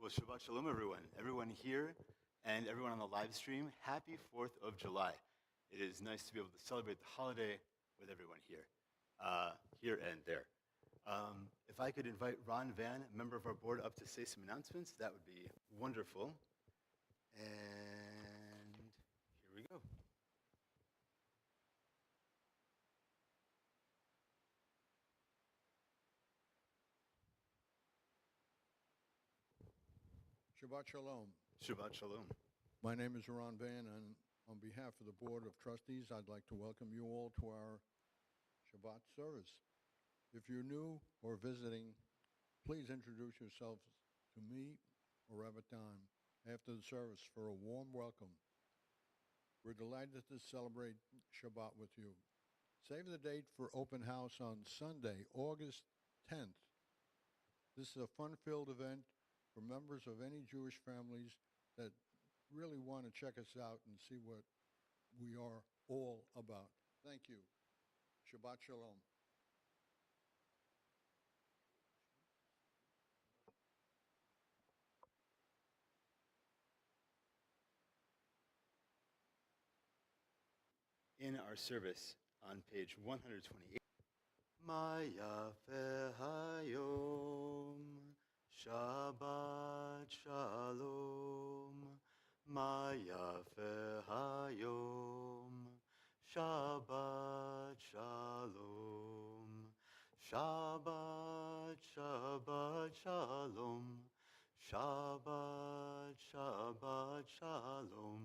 Well, Shabbat Shalom, everyone. Everyone here and everyone on the live stream, happy 4th of July. It is nice to be able to celebrate the holiday with everyone here, here and there. If I could invite Ron Van, member of our board, up to say some announcements, that would be wonderful. And here we go. Shabbat Shalom. Shabbat Shalom. My name is Ron Van, and on behalf of the Board of Trustees, I'd like to welcome you all to our Shabbat service. If you're new or visiting, please introduce yourselves to me or Rabbi Don after the service for a warm welcome. We're delighted to celebrate Shabbat with you. Save the date for open house on Sunday, August 10th. This is a fun-filled event for members of any Jewish families that really want to check us out and see what we are all about. Thank you. Shabbat Shalom. In our service on page 128. Ma yafe hayom, Shabbat Shalom. Ma yafe hayom, Shabbat Shalom. Shabbat, Shabbat Shalom. Shabbat, Shabbat Shalom.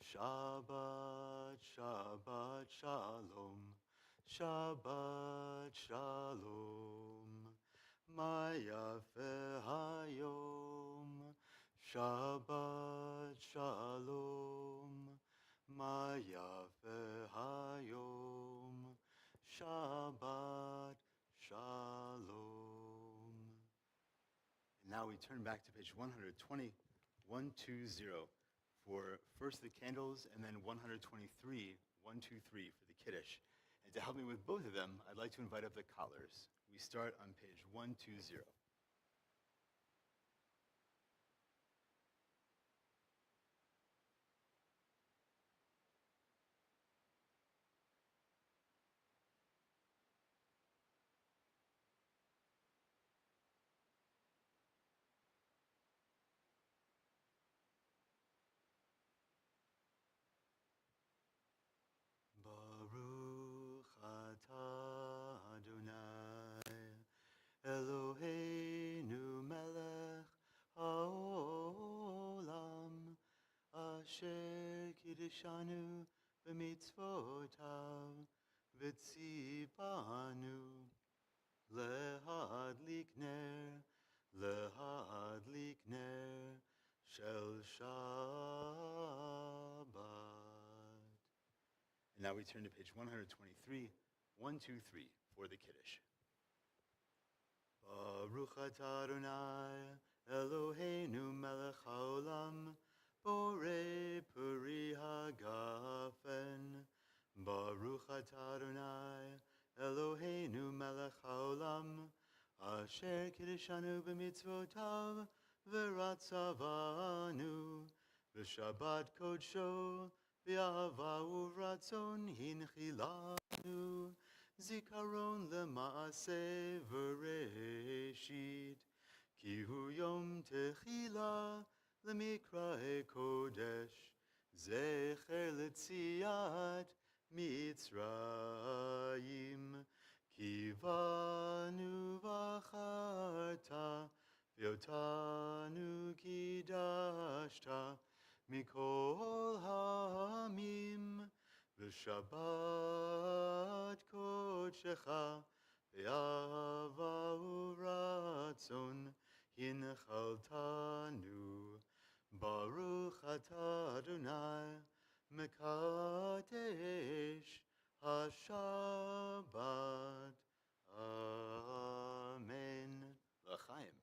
Shabbat, Shabbat Shalom. Shabbat Shalom. Ma yafe hayom. Shabbat Shalom. Ma yafe hayom. Shabbat Shalom. And now we turn back to page 120, 120 for first the candles and then 123, 123 for the Kiddush. And to help me with both of them, I'd like to invite up the callers. We start on page 120. Baruch atah Adonai Eloheinu melech haolam asher kiddushanu b'mitzvotav v'tzipanu lehadlik ner shel Shabbat. And now we turn to page 123, 123 for the Kiddush. Baruch atah Adonai Eloheinu melech haolam borei peri hagafen. Baruch atah Adonai Eloheinu melech haolam asher kiddushanu b'mitzvotav v'ratzavanu v'shabbat kodsho V'ahava uratzon hinchilanu, zikaron lema'aseh v'reshit, ki hu yom techila lemikra'e kodesh, zecher letziat Mitzrayim, ki vanu v'acharta, v'yotanu kidashta, Mikol ha'amim v'shabbat kodshecha v'yahava uratzon hinchaltanu Baruch atah Adonai mekadesh hashabbat. Amen. L'chaim.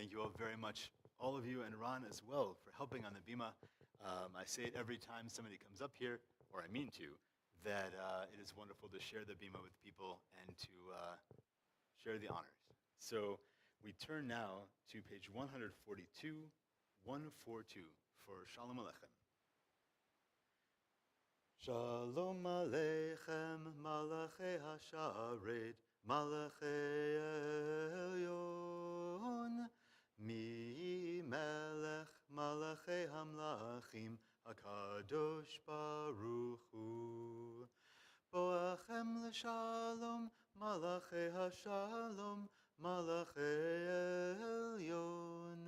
Thank you all very much, all of you and Ron as well, for helping on the Bima. I say it every time somebody comes up here, or I mean to, that it is wonderful to share the Bima with people and to share the honors. So we turn now to page 142, 142 for Shalom Aleichem. Shalom Aleichem, Malachei HaSharet, Malachei Elyon, Mi Melech, Malachei HaMlachim, HaKadosh Baruch Hu. Boachem l'shalom, Malachei HaShalom, Malachei Elyon,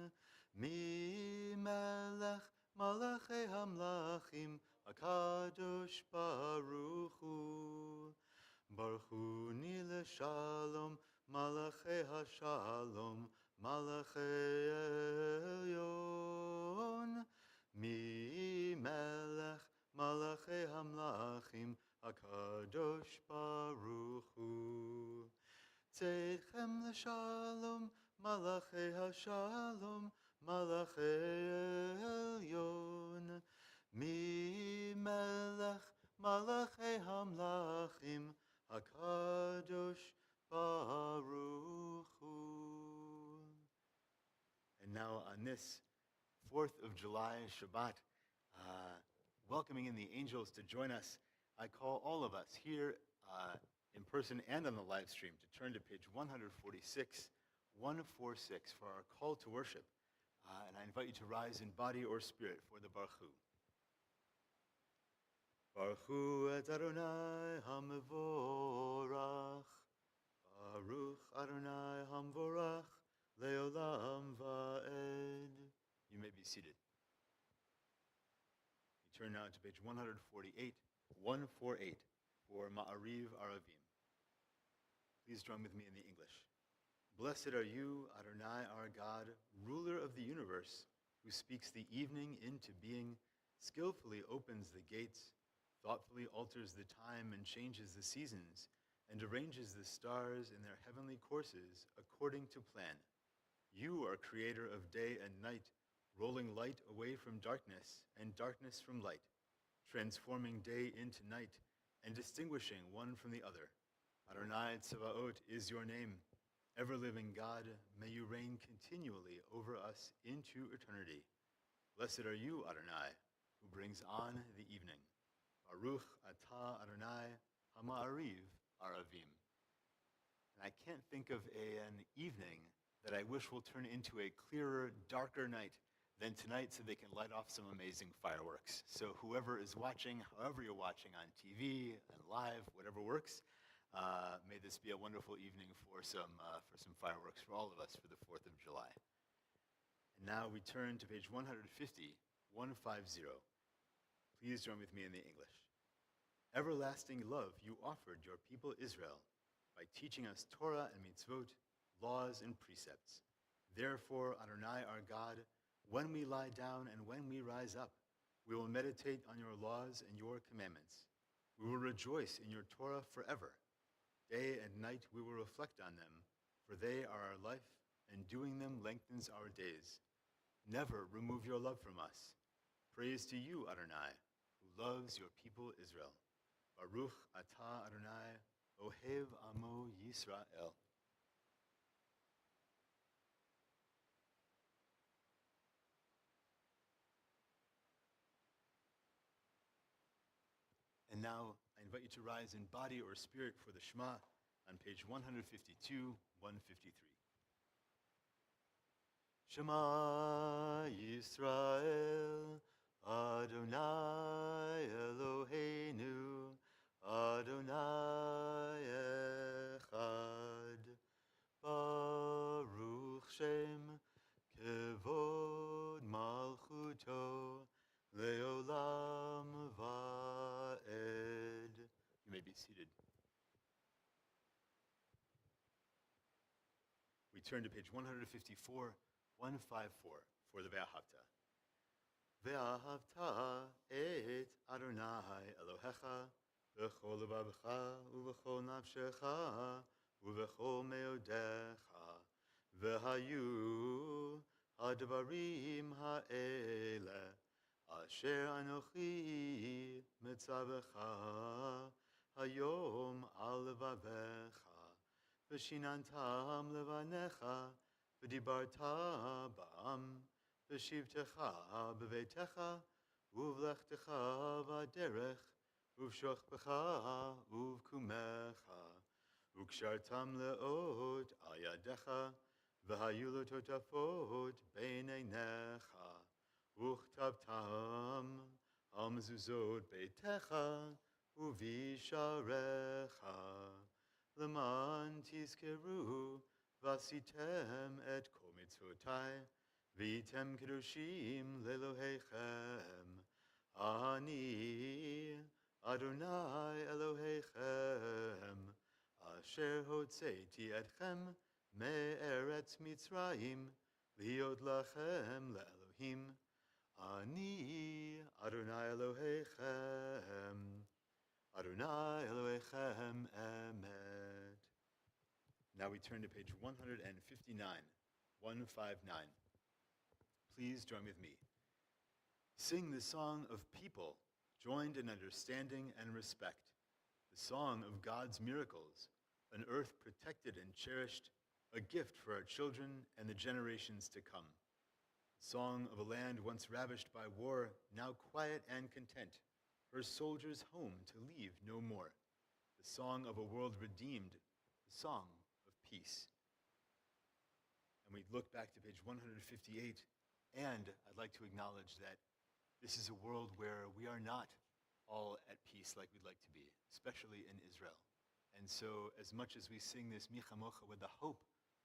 Mi Melech, Malachei HaMlachim, HaKadosh Baruch Hu. Baruch Hu ni l'shalom, Malachei HaShalom, Malachei Elyon, Mi Melech, Malachei HaMlachim, HaKadosh Baruch Hu. Tzedchem l'shalom, Malachei HaShalom, Malachei Elyon, Mi Melech, Malachei HaMlachim, HaKadosh Baruch Hu. And now on this 4th of July Shabbat, welcoming in the angels to join us, I call all of us here in person and on the live stream to turn to page 146, 146 for our call to worship. And I invite you to rise in body or spirit for the Baruch Hu. Baruch Hu et Adonai HaMevorach, Baruch Adonai HaMvorach, Leolam Va'ed. You may be seated. We turn now to page 148, 148 for Ma'ariv Aravim. Please join with me in the English. Blessed are you, Adonai our God, ruler of the universe, who speaks the evening into being, skillfully opens the gates, thoughtfully alters the time and changes the seasons, and arranges the stars in their heavenly courses according to plan. You are creator of day and night, rolling light away from darkness and darkness from light, transforming day into night and distinguishing one from the other. Adonai Tsevaot is your name. Ever-living God, may you reign continually over us into eternity. Blessed are you, Adonai, who brings on the evening. Baruch atah Adonai HaMa'ariv Aravim. And I can't think of an evening that I wish will turn into a clearer, darker night than tonight so they can light off some amazing fireworks. So whoever is watching, however you're watching on TV and live, whatever works, may this be a wonderful evening for some fireworks for all of us for the 4th of July. And now we turn to page 150, 150. Please join with me in the English. Everlasting love you offered your people Israel by teaching us Torah and mitzvot, laws and precepts. Therefore, Adonai our God, when we lie down and when we rise up, we will meditate on your laws and your commandments. We will rejoice in your Torah forever. Day and night we will reflect on them, for they are our life, and doing them lengthens our days. Never remove your love from us. Praise to you, Adonai, who loves your people Israel. Baruch atah Adonai, Ohev Amo Yisrael. And now I invite you to rise in body or spirit for the Shema on page 152, 153. Shema Yisrael, Adonai Eloheinu, Adonai Echad, Baruch Shem, Kevod Malchuto, Leolam Va'ed. You may be seated. We turn to page 154, 154 for the Ve'ahavta. Ve'ahavta et Adonai Elohecha v'chol levavecha uv'chol nafshecha uv'chol meodecha V'hayu hadvarim ha'ele asher anochi mitzavecha hayom al levavecha v'shinantam levanecha v'dibarta ba'am v'shivtecha b'veitecha uvlechtecha v'derech uv'shochbecha uv'kumecha ukshartam le'od al yadecha v'hayu l'totafot b'neinecha וכתבתם על מזוזות ביתך ובשעריך, למען תזכרו ועשיתם את כל מצוותי, והייתם קדושים לאלוהיכם. אני, אדוני אלוהיכם, אשר הוצאתי אתכם מארץ מצרים, להיות לכם לאלוהים. Ani Adonai Elohechem, Adonai Elohechem Emet. Now we turn to page 159, 159. Please join with me. Sing the song of people joined in understanding and respect, the song of God's miracles, an earth protected and cherished, a gift for our children and the generations to come. Song of a land once ravished by war, now quiet and content, her soldiers home to leave no more. The song of a world redeemed, the song of peace. And we look back to page 158, and I'd like to acknowledge that this is a world where we are not all at peace like we'd like to be, especially in Israel. And so as much as we sing this Michamocha with the hope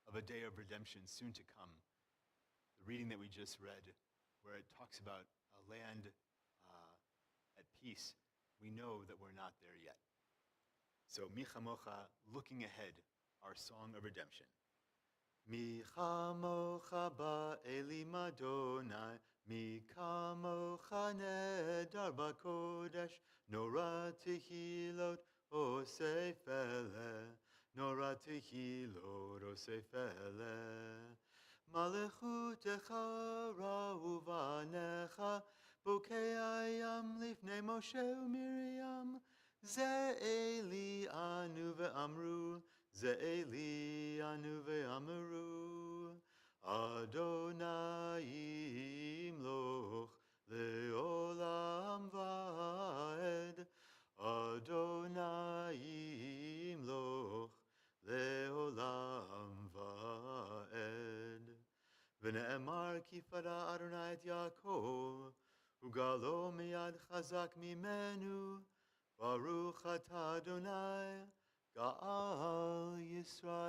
of a day of redemption soon to come, the reading that we just read, where it talks about a land at peace, we know that we're not there yet. So, Michamocha, looking ahead, our song of redemption. Michamocha ba'elim Adonai, Michamocha nedar b'kodesh, Nora tehilot osef ele, Nora tehilot osef ele. Malechutecha ra'uvanecha, bokei ayam lifnei Moshe u'Miriam, ze eli anu ve'amru, ze eli anu ve'amru, Adonai imloch le'olam va'ed, Adonai imloch le'olam va'ed. ונאמר כי פדה אדוני את יעקב, וגאלו מיד חזק ממנו, ברוך אתה אדוני, גאל ישראל.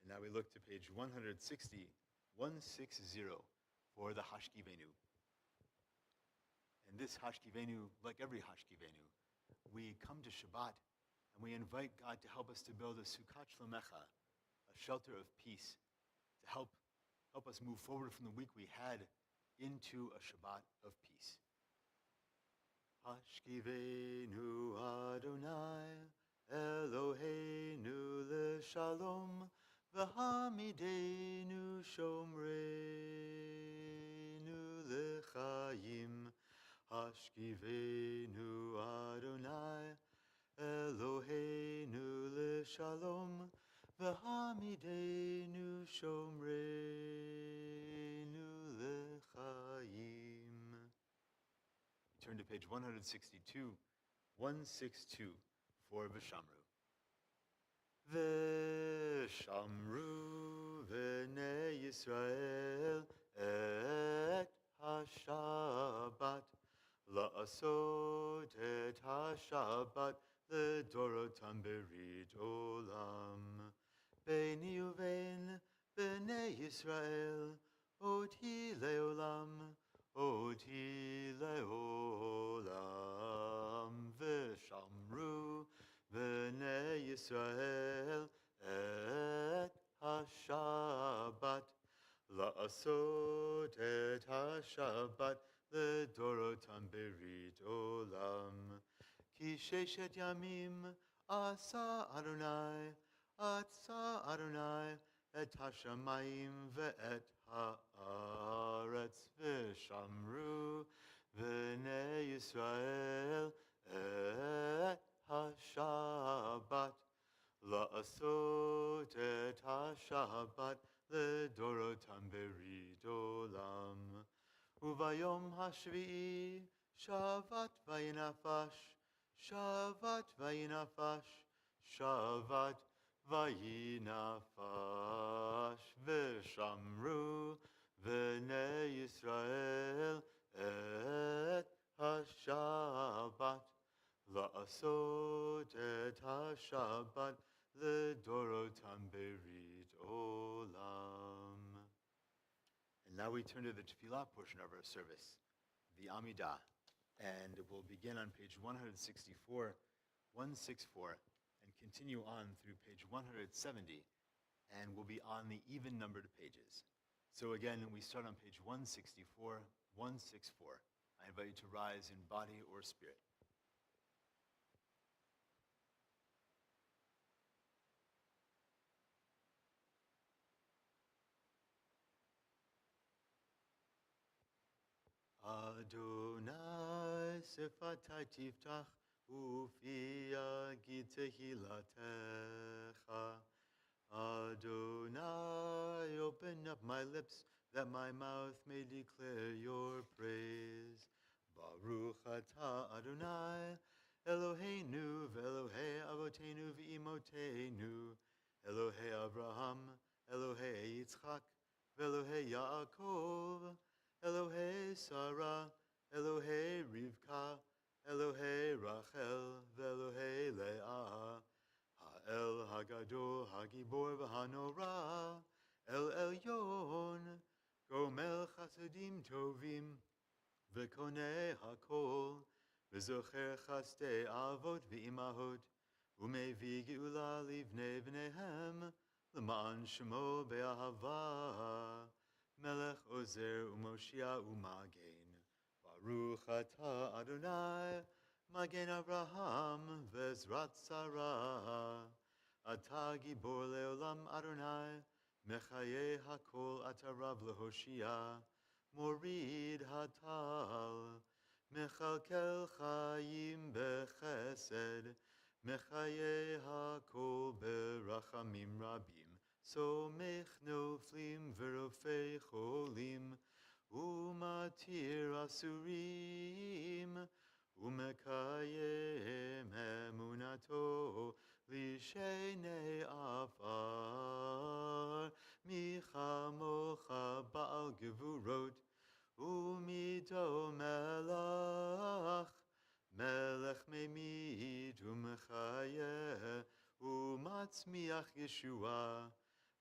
And now we look to page 160, 160, for the Hashkivenu. And this Hashkivenu, like every Hashkivenu, we come to Shabbat and we invite God to help us to build a Sukkot Shlomecha, a shelter of peace, to help us move forward from the week we had into a Shabbat of peace. Hashkivenu Adonai Eloheinu l'shalom v'hamidenu shomreinu l'chaim. Hashkivenu Adonai Eloheinu l'shalom v'hamidenu shomreinu l'chaim. Turn to page 162, 162 for V'shamru. V'shamru v'nei Yisrael et ha-Shabbat, la'asot et ha-Shabbat לדורותם ברית עולם. ביני ובין בני ישראל, אותי לעולם, אותי לעולם. ושמרו בני ישראל את השבת, לעשות את השבת לדורותם ברית עולם. כי ששת ימים עשה אדוני Atsa Adonai et hashamayim ve'et haaretz v'shamru v'nei Yisrael et hashabat la'asot et hashabat לדורותם ברית עולם. וביום השביעי שבת ויהי נפש, שבת ויהי נפש, שבת ויהי נפש, ושמרו בני ישראל את השבת, לעשות את השבת לדורותם ברית עולם. And now we turn to the tefillah portion of our service, the Amidah, and we'll begin on page 164, and continue on through page 170, and we'll be on the even-numbered pages. So again, we start on page 164. I invite you to rise in body or spirit. Adonai sefatai tiftach ufi yagid tehilatecha. Adonai, open up my lips that my mouth may declare your praise. Baruch atah Adonai, Eloheinu ve'Elohei avotenu ve'imotenu, Elohei Abraham, Elohei Yitzchak, ve'Elohei Yaakov, Elohei Sarah, Elohei Rivka, Elohei Rachel, ve'Elohei Leah, Ha'el Hagadol, Hagibor v'Hanora, El Elyon, Gomel Chasadim Tovim, V'Konei Hakol, V'Zocher Chastei Avot v'Imahot, U'Mevi Geula Livnei B'neihem, L'ma'an Shemo Be'ahava, Melech Ozer U'Moshia U'Magen, Baruch Atah Adonai, Magen Abraham Vezrat Sarah, Atah Gibor Leolam Adonai, Mechaye Hakol Atarav Lehoshia, Morid Hatal, Mechalkel Chaim Bechesed, Mechaye Hakol Berachamim Rabim, Somech Noflim Verofei Cholim, Umatir Asurim, Umekayem Emunato Lishenei Afar, Michamocha Baal Gevurot, Umido Melach, Melech Memid Umechayeh, Umatzmiach Yeshua,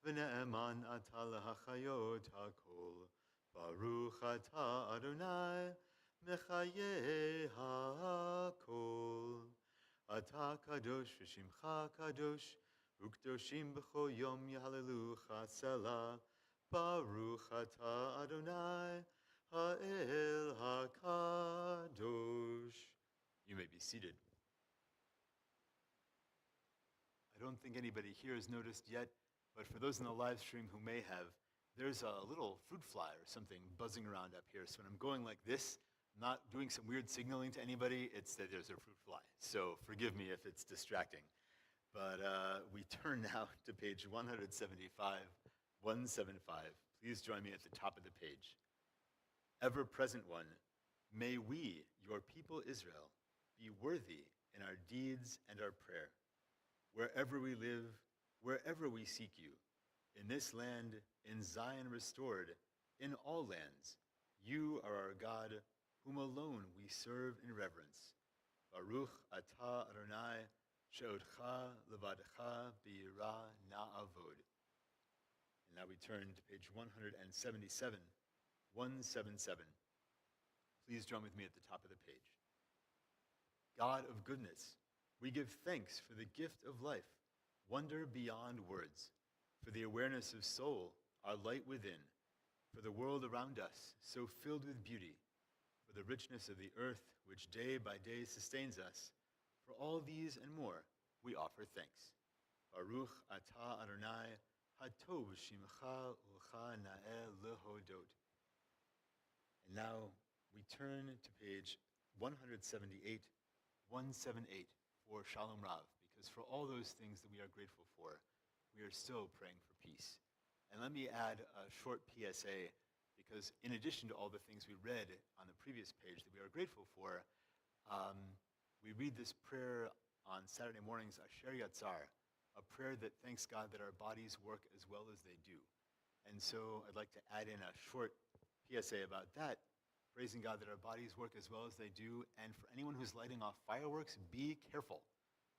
V'ne'eman Atal HaChayot HaKol, Baruch Atah Adonai, Mechaye HaKol. Atah Kadosh v'Shimcha Kadosh, U'Kdoshim b'chol yom Yahalelucha Selah. Baruch Atah Adonai, Ha'el HaKadosh. You may be seated. I don't think anybody here has noticed yet, but for those in the live stream who may have, there's a little fruit fly or something buzzing around up here. So when I'm going like this, I'm not doing some weird signaling to anybody, it's that there's a fruit fly. So forgive me if it's distracting. But we turn now to page 175. Please join me at the top of the page. Ever-present one, may we, your people Israel, be worthy in our deeds and our prayer. Wherever we live, wherever we seek you, in this land, in Zion restored, in all lands, you are our God, whom alone we serve in reverence. Baruch atah Adonai, she'odcha levadecha b'yirah na'avod. And now we turn to page 177. Please join with me at the top of the page. God of goodness, we give thanks for the gift of life, wonder beyond words, for the awareness of soul, our light within, for the world around us, so filled with beauty, for the richness of the earth, which day by day sustains us. For all these and more, we offer thanks. Baruch atah Adonai, hatov shimcha ucha na'eh lehodot. And now we turn to page 178, 178 for Shalom Rav, because for all those things that we are grateful for, we are still praying for peace. And let me add a short PSA, because in addition to all the things we read on the previous page that we are grateful for, we read this prayer on Saturday mornings, Asher Yatzar, a prayer that thanks God that our bodies work as well as they do. And so I'd like to add in a short PSA about that, praising God that our bodies work as well as they do. And for anyone who's lighting off fireworks, be careful,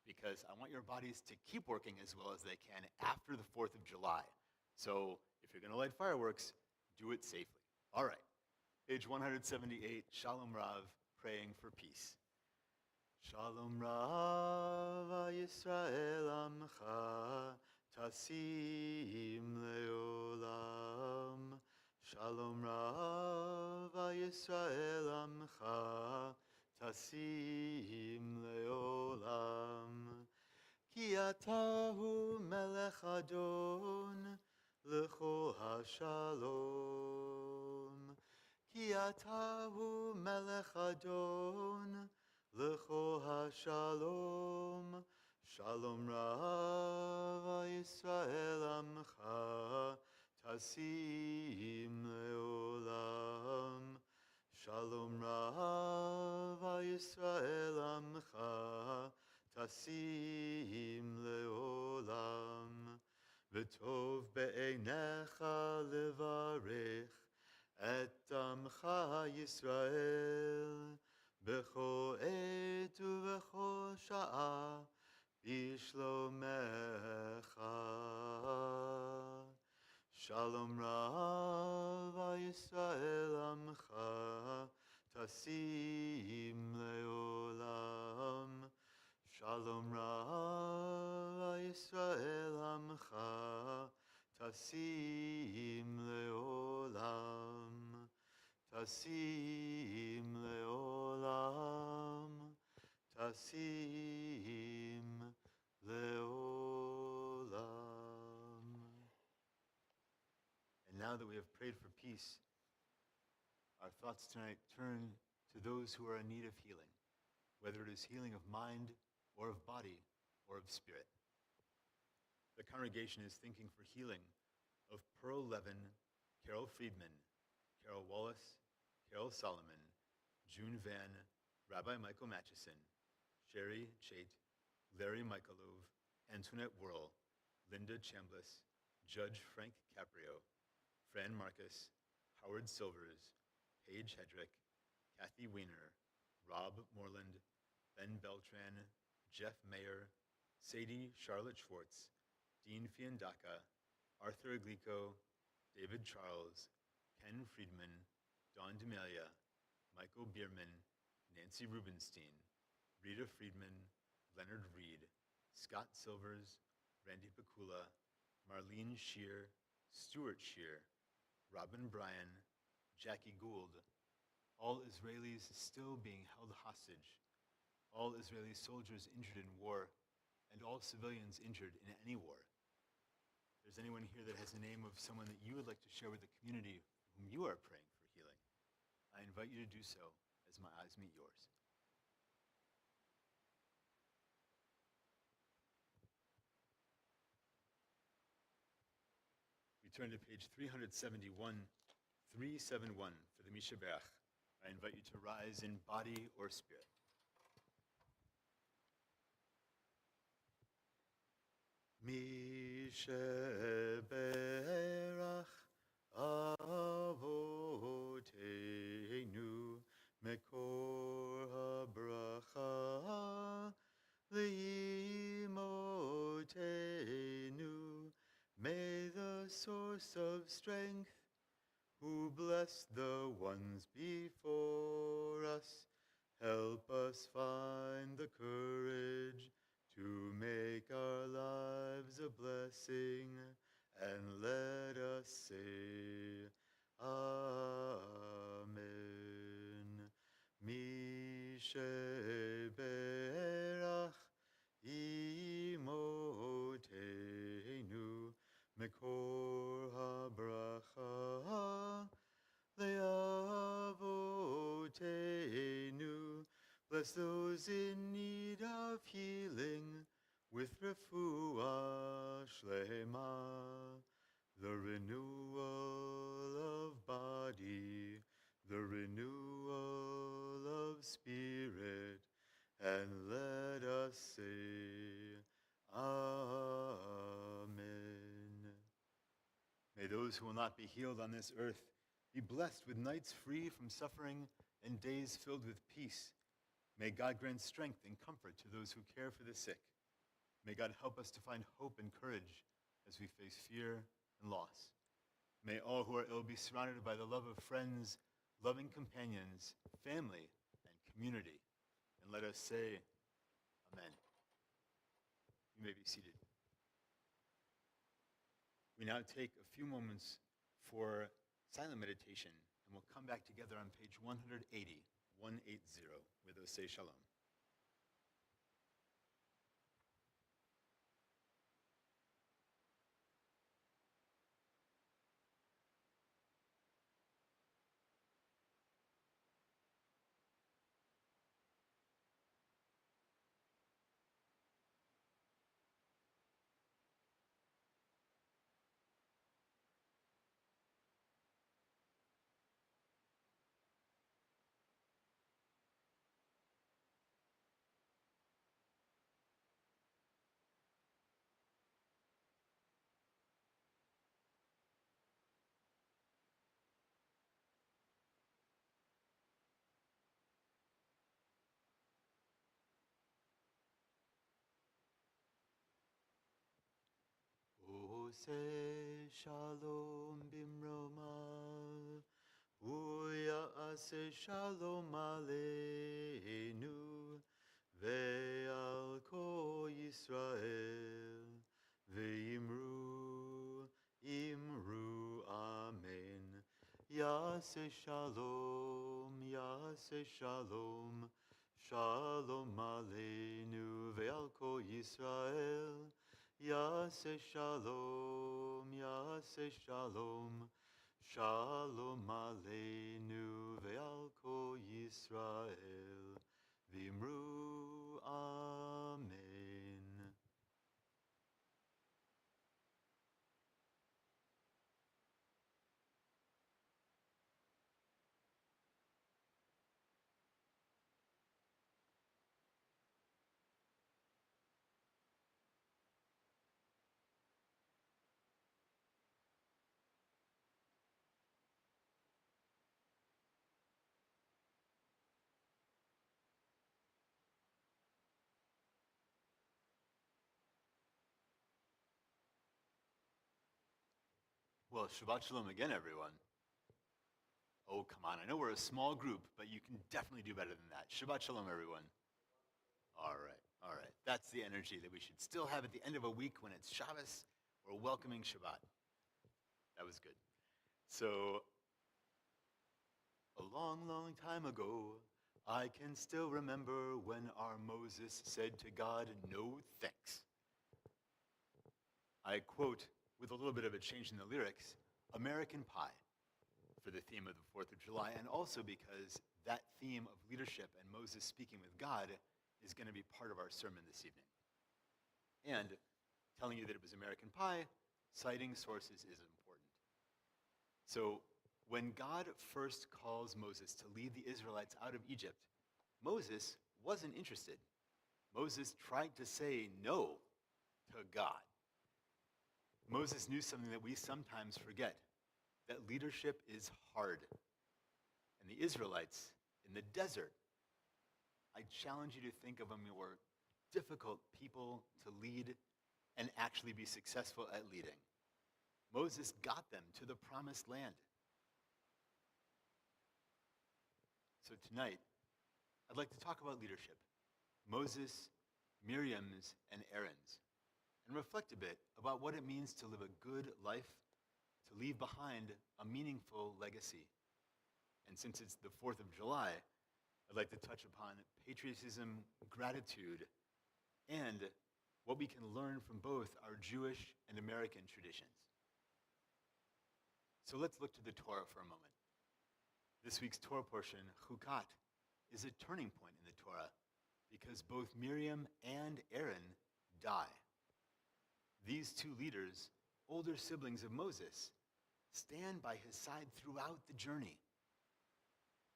because I want your bodies to keep working as well as they can after the 4th of July. So if you're going to light fireworks, do it safely. All right, page 178, Shalom Rav, praying for peace. Shalom Rav Yisrael Amcha Tasim Leolam. Shalom Rav Yisrael Amcha Tasim Leolam. Ki atahu melech adon lechol hashalom. Ki atahu melech adon lechol hashalom. Shalom Rav Yisrael Amcha Tasim Leolam. Shalom Rav Yisrael Amcha Tasim Leolam. V'tov be'einecha levarech et amcha Yisrael b'chol et u'b'chol sha'a b'shlomecha. Shalom Rav Yisrael Amcha Tasim Leolam. Shalom Rav Yisrael Amcha Tasim Leolam. Tasim Leolam. Tasim Leolam. And now that we have prayed for peace, our thoughts tonight turn to those who are in need of healing, whether it is healing of mind or of body or of spirit. The congregation is thinking for healing of Pearl Levin, Carol Friedman, Carol Wallace, Carol Solomon, June Van, Rabbi Michael Matchison, Sherry Chait, Larry Michalov, Antoinette Whirl, Linda Chambliss, Judge Frank Caprio, Fran Marcus, Howard Silvers, Paige Hedrick, Kathy Weiner, Rob Moreland, Ben Beltran, Jeff Mayer, Sadie Charlotte Schwartz, Dean Fiandaca, Arthur Aglico, David Charles, Ken Friedman, Don D'Amelia, Michael Bierman, Nancy Rubenstein, Rita Friedman, Leonard Reed, Scott Silvers, Randy Pakula, Marlene Shear, Stuart Shear, Robin Bryan, Jackie Gould, all Israelis still being held hostage, all Israeli soldiers injured in war, and all civilians injured in any war. If there's anyone here that has the name of someone that you would like to share with the community whom you are praying for healing, I invite you to do so as my eyes meet yours. We turn to page 371 for the Mishaberach. I invite you to rise in body or spirit. Mishaberach Avoteinu Mekor HaBracha Leimotenu. May the source of strength, who bless the ones before us, help us find the courage to make our lives a blessing, and let us say, Amen. Mishaberach Imotenu. Bless those in need of healing with refuah shlema, the renewal of body, the renewal of spirit, and let us say, Amen. May those who will not be healed on this earth be blessed with nights free from suffering and days filled with peace. May God grant strength and comfort to those who care for the sick. May God help us to find hope and courage as we face fear and loss. May all who are ill be surrounded by the love of friends, loving companions, family, and community. And let us say, Amen. You may be seated. We now take a few moments for silent meditation, and we'll come back together on page 180, with Osei Shalom. Osei Shalom Bimroma, Uya Ase Shalom Aleinu, Ve'al Ko Yisrael, Ve'imru, Imru, Amen. Yase Shalom, Yase Shalom, Shalom Aleinu, Ve'al Ko Yisrael, Yase Shalom, Yase Shalom, Shalom Aleinu ve'al ko Yisrael, v'imru Amen. Well, Shabbat Shalom again, everyone. Oh, come on. I know we're a small group, but you can definitely do better than that. Shabbat Shalom, everyone. All right. That's the energy that we should still have at the end of a week when it's Shabbos. We're welcoming Shabbat. That was good. So, a long, long time ago, I can still remember when our Moses said to God, "No thanks." I quote, with a little bit of a change in the lyrics, American Pie for the theme of the 4th of July, and also because that theme of leadership and Moses speaking with God is going to be part of our sermon this evening. And telling you that it was American Pie, citing sources is important. So when God first calls Moses to lead the Israelites out of Egypt, Moses wasn't interested. Moses tried to say no to God. Moses knew something that we sometimes forget, that leadership is hard. And the Israelites in the desert, I challenge you to think of them as difficult people to lead and actually be successful at leading. Moses got them to the promised land. So tonight, I'd like to talk about leadership. Moses, Miriam's, and Aaron's, and reflect a bit about what it means to live a good life, to leave behind a meaningful legacy. And since it's the 4th of July, I'd like to touch upon patriotism, gratitude, and what we can learn from both our Jewish and American traditions. So let's look to the Torah for a moment. This week's Torah portion, Chukat, is a turning point in the Torah because both Miriam and Aaron die. These two leaders, older siblings of Moses, stand by his side throughout the journey.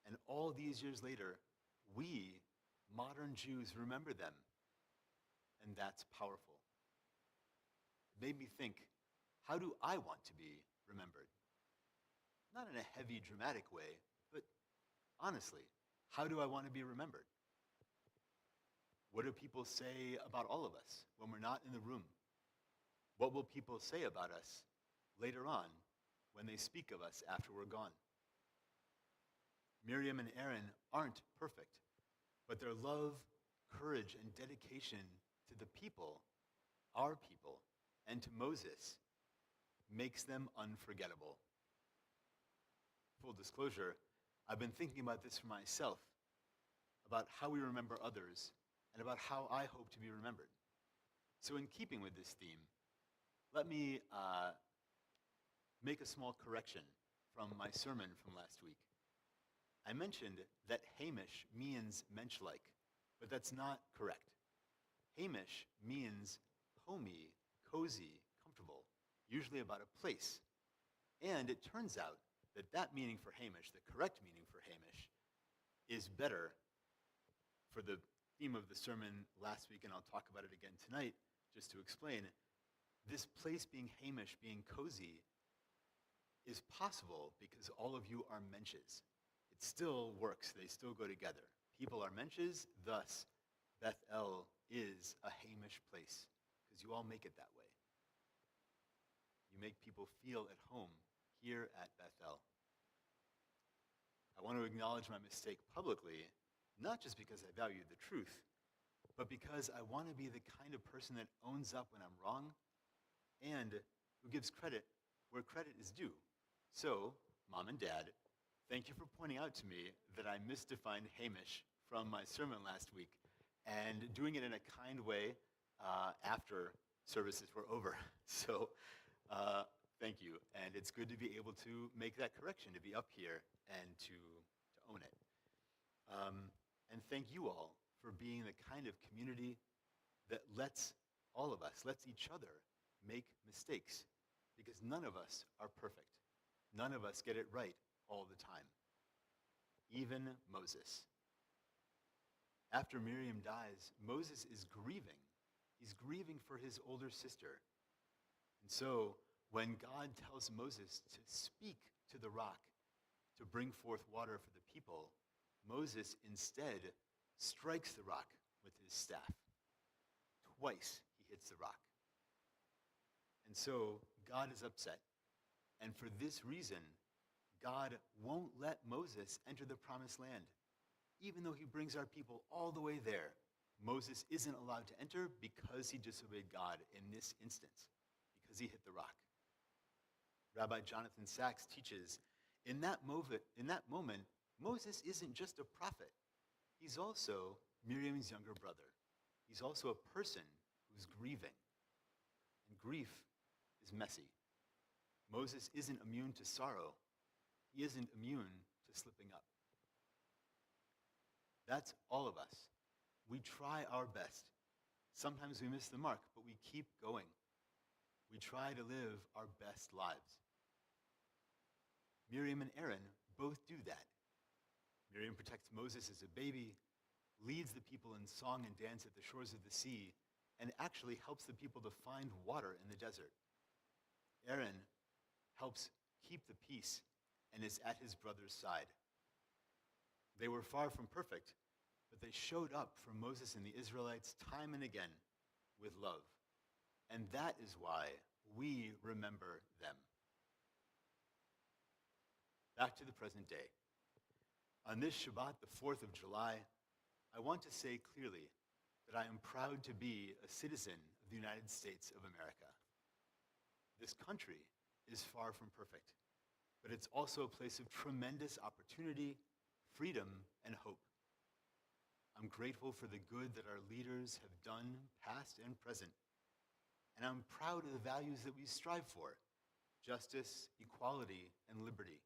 And all these years later, we, modern Jews, remember them. And that's powerful. It made me think, how do I want to be remembered? Not in a heavy, dramatic way, but honestly, how do I want to be remembered? What do people say about all of us when we're not in the room? What will people say about us later on when they speak of us after we're gone? Miriam and Aaron aren't perfect, but their love, courage, and dedication to the people, our people, and to Moses makes them unforgettable. Full disclosure, I've been thinking about this for myself, about how we remember others, and about how I hope to be remembered. So in keeping with this theme, let me make a small correction from my sermon from last week. I mentioned that Hamish means mensch-like, but that's not correct. Hamish means homey, cozy, comfortable, usually about a place. And it turns out that that meaning for Hamish, the correct meaning for Hamish, is better for the theme of the sermon last week, and I'll talk about it again tonight, just to explain. This place being Hamish, being cozy, is possible because all of you are mensches. It still works. They still go together. People are mensches, thus Bethel is a Hamish place because you all make it that way. You make people feel at home here at Bethel. I want to acknowledge my mistake publicly, not just because I value the truth, but because I want to be the kind of person that owns up when I'm wrong and who gives credit where credit is due. So, Mom and Dad, thank you for pointing out to me that I misdefined Hamish from my sermon last week and doing it in a kind way after services were over. So, thank you. And it's good to be able to make that correction, to be up here and to own it. And thank you all for being the kind of community that lets all of us, lets each other make mistakes, because none of us are perfect. None of us get it right all the time. Even Moses. After Miriam dies, Moses is grieving. He's grieving for his older sister. And so, when God tells Moses to speak to the rock to bring forth water for the people, Moses instead strikes the rock with his staff. Twice he hits the rock. And so God is upset. And for this reason, God won't let Moses enter the promised land. Even though he brings our people all the way there, Moses isn't allowed to enter because he disobeyed God in this instance, because he hit the rock. Rabbi Jonathan Sachs teaches, in that moment, Moses isn't just a prophet. He's also Miriam's younger brother. He's also a person who's grieving. And grief is messy. Moses isn't immune to sorrow. He isn't immune to slipping up. That's all of us. We try our best. Sometimes we miss the mark, but we keep going. We try to live our best lives. Miriam and Aaron both do that. Miriam protects Moses as a baby, leads the people in song and dance at the shores of the sea, and actually helps the people to find water in the desert. Aaron helps keep the peace and is at his brother's side. They were far from perfect, but they showed up for Moses and the Israelites time and again with love. And that is why we remember them. Back to the present day. On this Shabbat, the 4th of July, I want to say clearly that I am proud to be a citizen of the United States of America. This country is far from perfect, but it's also a place of tremendous opportunity, freedom, and hope. I'm grateful for the good that our leaders have done, past and present, and I'm proud of the values that we strive for: justice, equality, and liberty.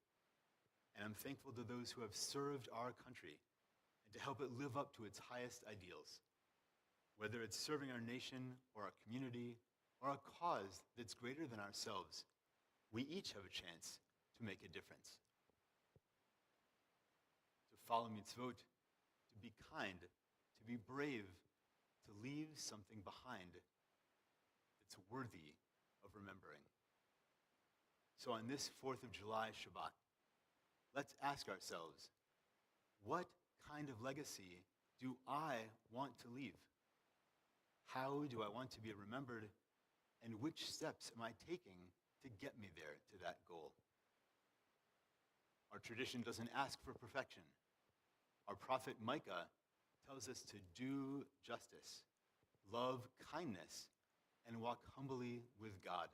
And I'm thankful to those who have served our country and to help it live up to its highest ideals. Whether it's serving our nation or our community or a cause that's greater than ourselves, we each have a chance to make a difference. To follow mitzvot, to be kind, to be brave, to leave something behind that's worthy of remembering. So on this 4th of July Shabbat, let's ask ourselves, what kind of legacy do I want to leave? How do I want to be remembered? And which steps am I taking to get me there to that goal? Our tradition doesn't ask for perfection. Our prophet Micah tells us to do justice, love kindness, and walk humbly with God.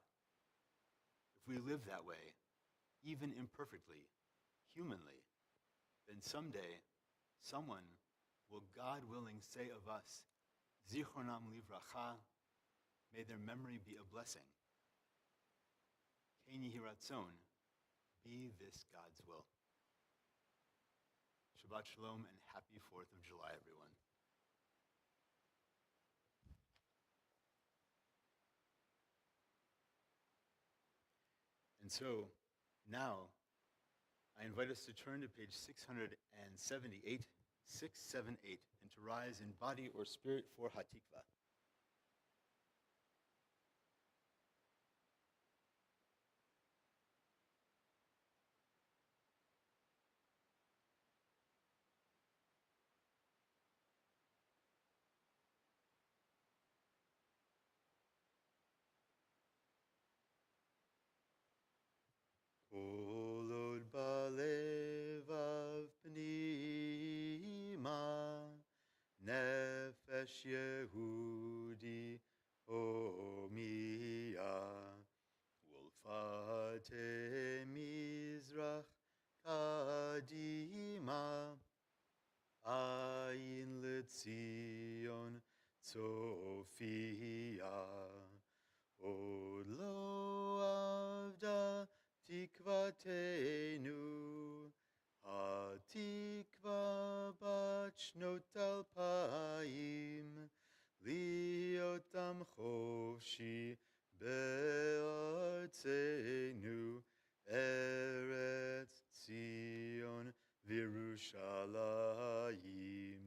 If we live that way, even imperfectly, humanly, then someday someone will, God willing, say of us, Zichronam livracha, may their memory be a blessing. Ken yehi ratzon, be this God's will. Shabbat shalom and happy 4th of July, everyone. And so, now, I invite us to turn to page 678, 678, and to rise in body or spirit for Hatikvah. Kol od balevav pnima, nefesh Yehudi homiya, ulfate mizrach kadima, ayin letzion tzofia, od lo avda tikvatenu, hatikva bat shnot alpayim, liotam chofshi be'artzenu, Eretz Zion v'Yerushalayim,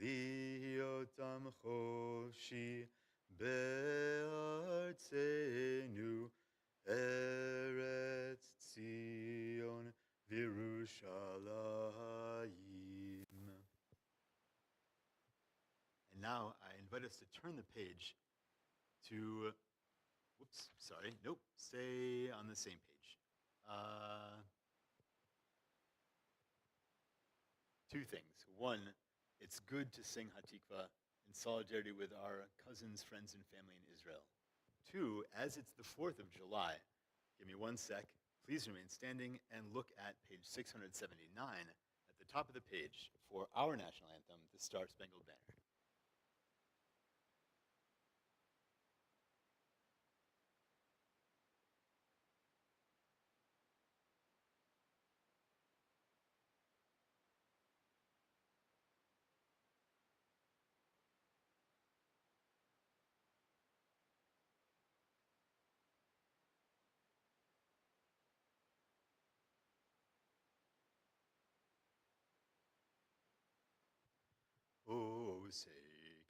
liotam chofshi be'artzenu, Eretz Zion v'Yerushalayim. And now I invite us to turn the page to, stay on the same page. Two things. One, it's good to sing Hatikvah in solidarity with our cousins, friends, and family in Israel. Two, as it's the 4th of July, give me one sec, please remain standing and look at page 679 at the top of the page for our national anthem, the Star Spangled Banner. Oh, say,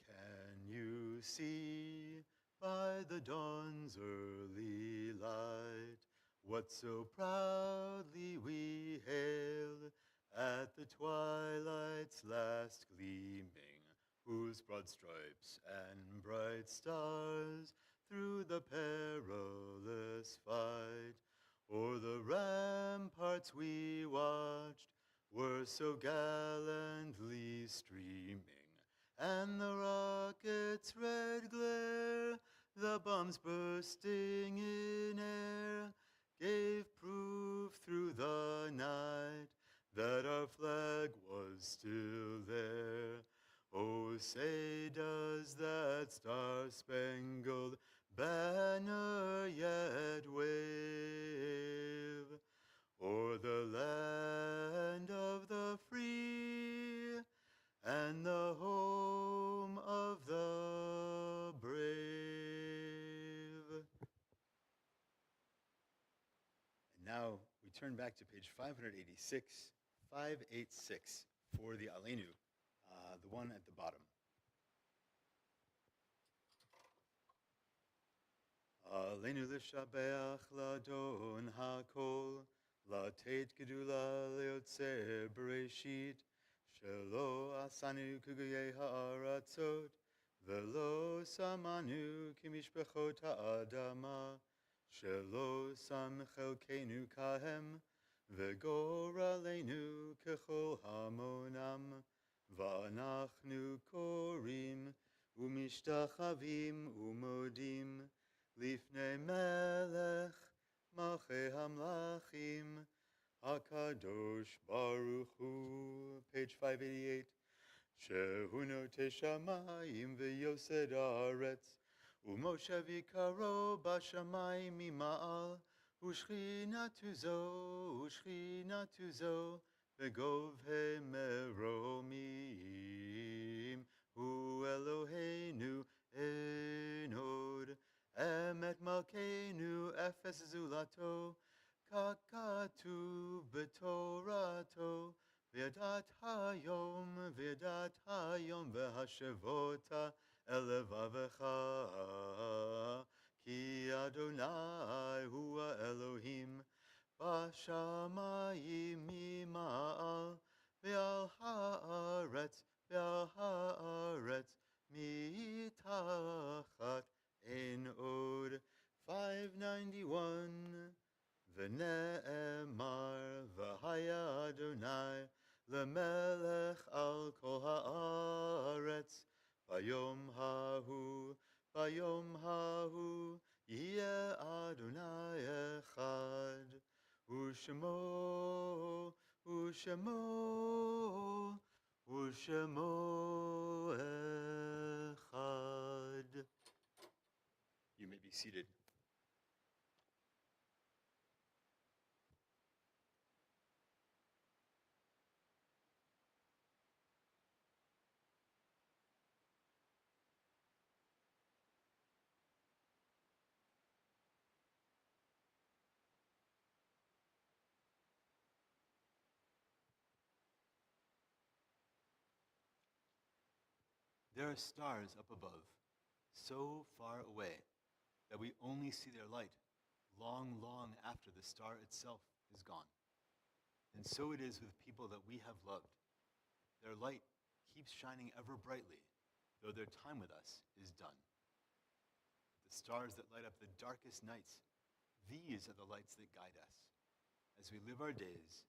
can you see by the dawn's early light what so proudly we hailed at the twilight's last gleaming, whose broad stripes and bright stars through the perilous fight o'er the ramparts we watched were so gallantly streaming, and the rocket's red glare, the bombs bursting in air, gave proof through the night that our flag was still there. Oh, say, does that star-spangled banner yet wave o'er the land of the free and the home of the brave. And now we turn back to page 586 for the Aleinu, the one at the bottom. Aleinu l'shabeach l'adon hakol, לתת גדולה ליוצר בראשית, שלא עשנו כגויי הארצות, ולא שמנו כמשפחות האדמה, שלא שם חלקנו כהם, וגורלנו ככל המונם, ואנחנו קוראים ומשתחווים ומודים לפני מלך מלכי המלכים, הקדוש ברוך הוא, page 588, שהוא נוטה שמיים ויוסד הארץ, ומושב יקרו בשמיים ממעל, ושכינתו זו בגובהי מרומים, הוא אלוהינו אין עוד, אמת מלכנו אפס זולתו, ככתוב בתורתו, וידעת היום והשבות אל לבבך, כי אדוני הוא האלוהים בשמיים ממעל, ועל הארץ מתחת אין עוד. 591 ונאמר והיה אדוני למלך על כל הארץ ביום ההוא יהיה אדוני אחד ושמו אחד. You may be seated. There are stars up above, so far away that we only see their light long, long after the star itself is gone. And so it is with people that we have loved. Their light keeps shining ever brightly, though their time with us is done. The stars that light up the darkest nights, these are the lights that guide us. As we live our days,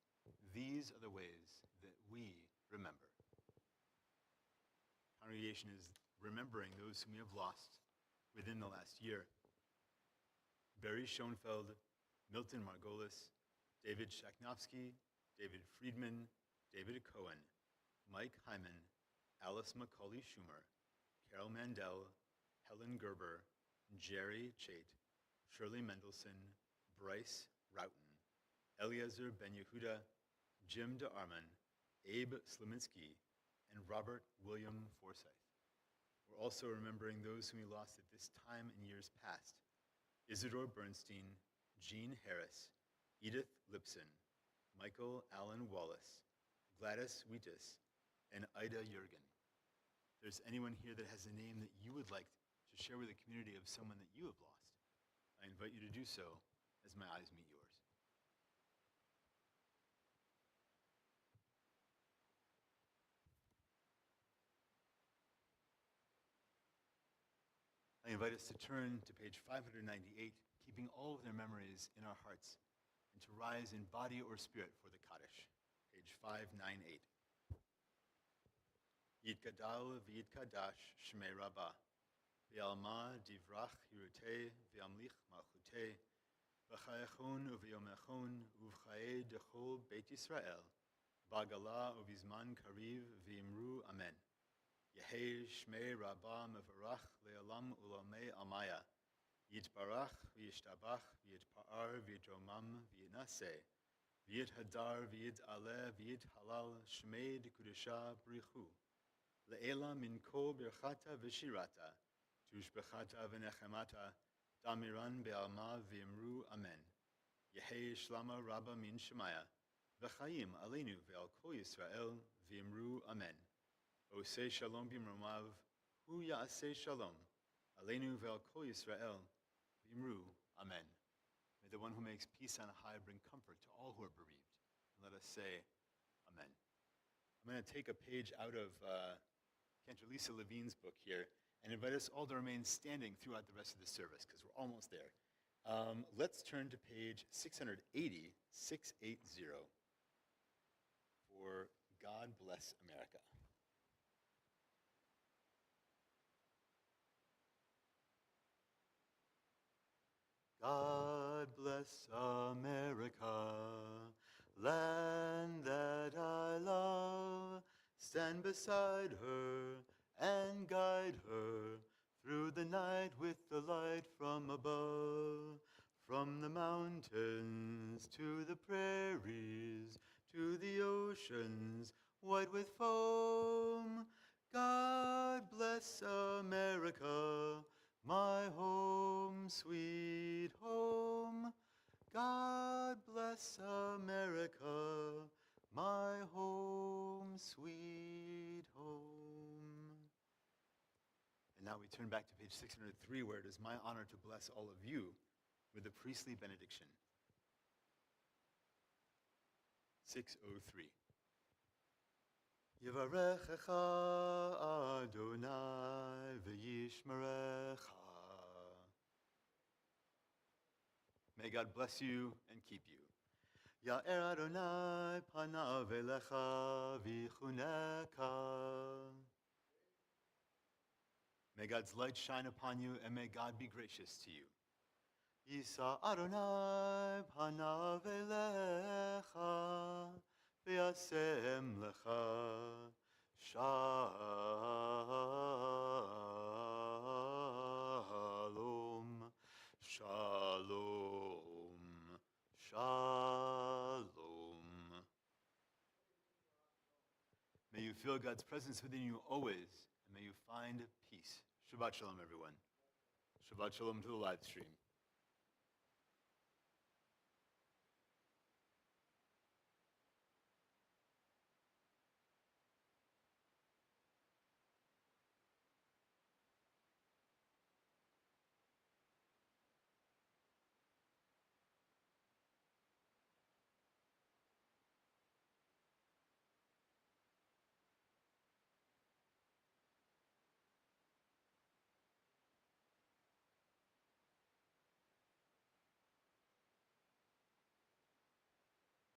these are the ways that we remember. Congregation is remembering those whom we have lost within the last year. Barry Schoenfeld, Milton Margolis, David Shaknovsky, David Friedman, David Cohen, Mike Hyman, Alice Macaulay Schumer, Carol Mandel, Helen Gerber, Jerry Chait, Shirley Mendelson, Bryce Roughton, Eliezer Ben Yehuda, Jim DeArmond, Abe Sliminski, and Robert William Forsyth. We're also remembering those whom we lost at this time in years past: Isidore Bernstein, Jean Harris, Edith Lipson, Michael Allen Wallace, Gladys Wheatus, and Ida Jurgen. If there's anyone here that has a name that you would like to share with the community of someone that you have lost, I invite you to do so as my eyes meet yours. I invite us to turn to page 598, keeping all of their memories in our hearts, and to rise in body or spirit for the Kaddish. Page 598. Yitgadal v'yitkadash shmei Rabbah, v'yalma divrach hirutei v'yamlich malchutei, v'chayachon uv'yomechon uv'chaye dechol Beit Yisrael, b'agala uv'izman kariv v'imru amen. Yehei shmei Rabbah mevarach le'olam ulamei amaya, yitbarach v'yishtabach v'yitpa'ar v'yitromam v'yinaseh, v'yithadar v'yit'aleh v'yithalal shmei dekudesha brichu. Le'ela min kol birchata v'shirata, tushbechata v'nechemata, damiran be'alma v'imru amen. Yehei shlama rabba min shemaya, v'chaim aleinu ve'al kol Yisrael v'imru amen. Osei shalom b'mromav, hu ya'aseh shalom, aleinu ve'al kol Yisrael v'imru amen. May the one who makes peace on high bring comfort to all who are bereaved. And let us say, amen. I'm going to take a page out of Cantor Lisa Levine's book here and invite us all to remain standing throughout the rest of the service because we're almost there. Let's turn to page 680, 680, for God Bless America. God bless America, land that I love. Stand beside her and guide her through the night with the light from above. From the mountains to the prairies, to the oceans white with foam. God bless America, my home, sweet home. God bless America, my home, sweet home. And now we turn back to page 603, where it is my honor to bless all of you with the priestly benediction. 603. Yivarechecha Adonai v'yishmerecha. May God bless you and keep you. Ya'er Adonai panav elecha v'chuneka. May God's light shine upon you, and may God be gracious to you. Yisa Adonai panav elecha v'yasem lecha shalom, shalom, shalom. May you feel God's presence within you always, and may you find peace. Shabbat shalom, everyone. Shabbat shalom to the live stream.